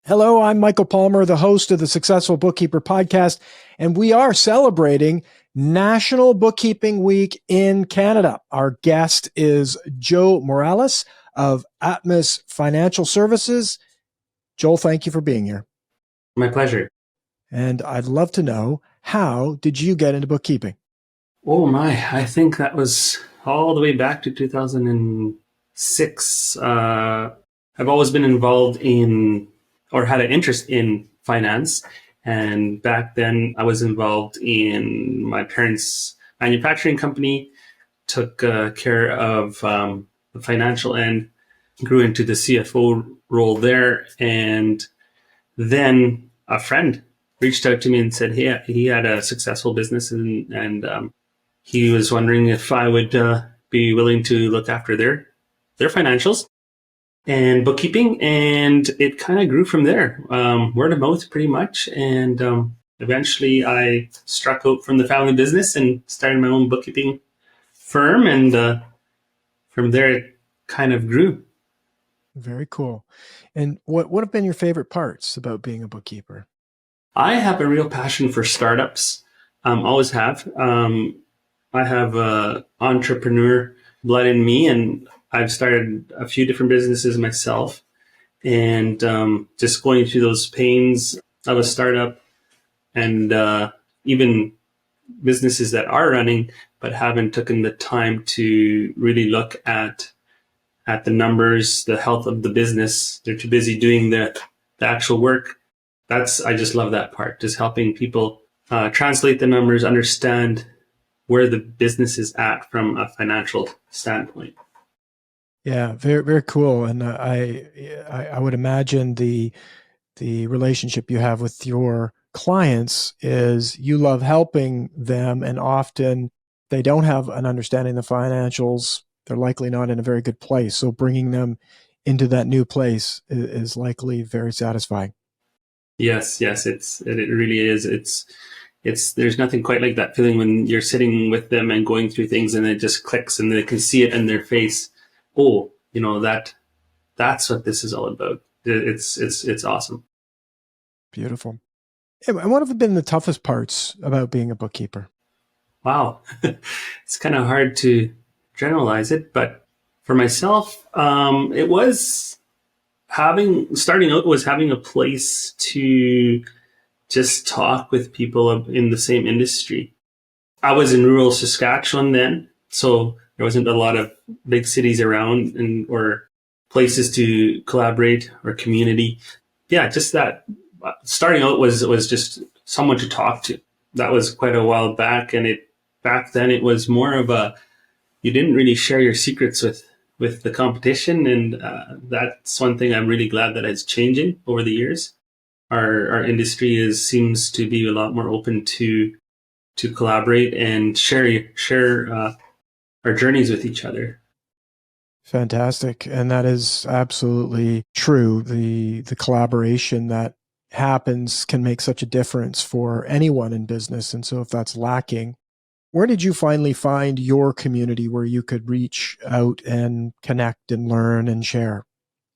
Hello, I'm Michael Palmer, the host of the Successful Bookkeeper podcast, and we are celebrating National Bookkeeping Week in Canada. Our guest is Joe Morales of ATMOS Financial Services. Joel, thank you for being here. My pleasure. And I'd love to know, how did you get into bookkeeping? Oh my, I think that was all the way back to 2006. I've always been involved in or had an interest in finance. And back then I was involved in my parents' manufacturing company, took care of the financial end, grew into the CFO role there. And then a friend reached out to me and said, hey, he had a successful business and he was wondering if I would be willing to look after their financials and bookkeeping, and it kind of grew from there, word of mouth pretty much. And eventually I struck out from the family business and started my own bookkeeping firm, and from there it kind of grew. Very cool. And what have been your favorite parts about being a bookkeeper? I have a real passion for startups, always have. I have entrepreneur blood in me, and I've started a few different businesses myself. And just going through those pains of a startup and even businesses that are running but haven't taken the time to really look at the numbers, the health of the business. They're too busy doing the actual work. I just love that part, just helping people translate the numbers, understand where the business is at from a financial standpoint. Yeah, very, very cool. And I would imagine the relationship you have with your clients is you love helping them, and often they don't have an understanding of the financials. They're likely not in a very good place. So bringing them into that new place is likely very satisfying. Yes, it really is. It's there's nothing quite like that feeling when you're sitting with them and going through things and it just clicks and they can see it in their face. Oh, that's what this is all about. It's awesome. Beautiful. And what have been the toughest parts about being a bookkeeper? Wow. It's kind of hard to generalize it, but for myself, it was starting out was having a place to just talk with people in the same industry. I was in rural Saskatchewan then, so there wasn't a lot of big cities around or places to collaborate or community. Yeah, just that starting out was just someone to talk to. That was quite a while back, and back then it was more of you didn't really share your secrets with the competition, and that's one thing I'm really glad that is changing over the years. Our industry seems to be a lot more open to collaborate and share our journeys with each other. Fantastic. And that is absolutely true. The collaboration that happens can make such a difference for anyone in business. And so if that's lacking, where did you finally find your community where you could reach out and connect and learn and share?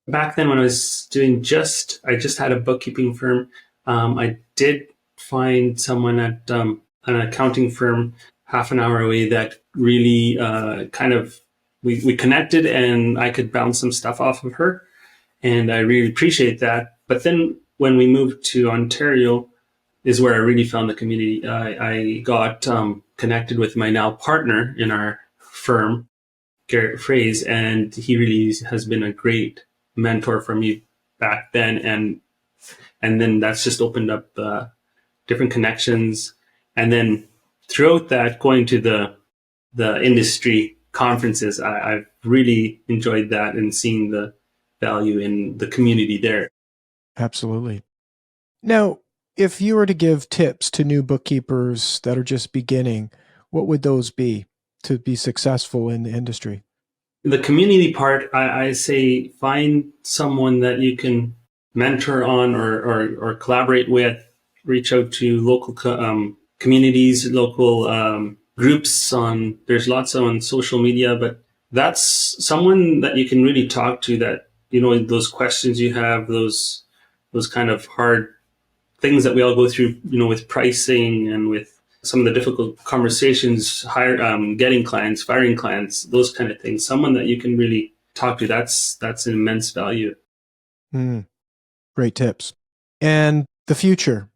Back then when I was I just had a bookkeeping firm. I did find someone at an accounting firm half an hour away that really we connected, and I could bounce some stuff off of her, and I really appreciate that. But then when we moved to Ontario is where I really found the community. I got connected with my now partner in our firm, Garrett Fraze, and he really has been a great mentor for me back then, and then that's just opened up different connections. And then throughout that, going to the industry conferences, I've really enjoyed that and seeing the value in the community there. Absolutely. Now, if you were to give tips to new bookkeepers that are just beginning, what would those be to be successful in the industry? The community part, I say find someone that you can mentor on or collaborate with. Reach out to local communities, local groups. There's lots on social media, but that's someone that you can really talk to, that those questions you have, those those kind of hard things that we all go through, with pricing and with some of the difficult conversations, getting clients, firing clients, those kind of things. Someone that you can really talk to, that's an immense value. Great tips. And the future.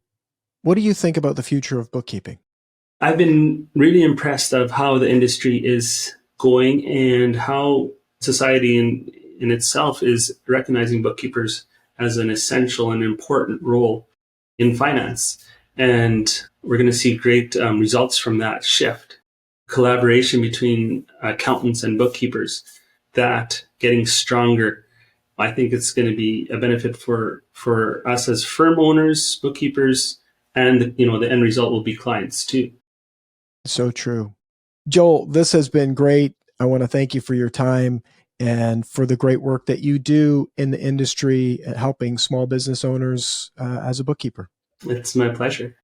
What do you think about the future of bookkeeping? I've been really impressed of how the industry is going and how society in itself is recognizing bookkeepers as an essential and important role in finance. And we're going to see great results from that shift. Collaboration between accountants and bookkeepers, that getting stronger. I think it's going to be a benefit for us as firm owners, bookkeepers, and the end result will be clients too. So true. Joel, this has been great. I want to thank you for your time and for the great work that you do in the industry, helping small business owners as a bookkeeper. It's my pleasure.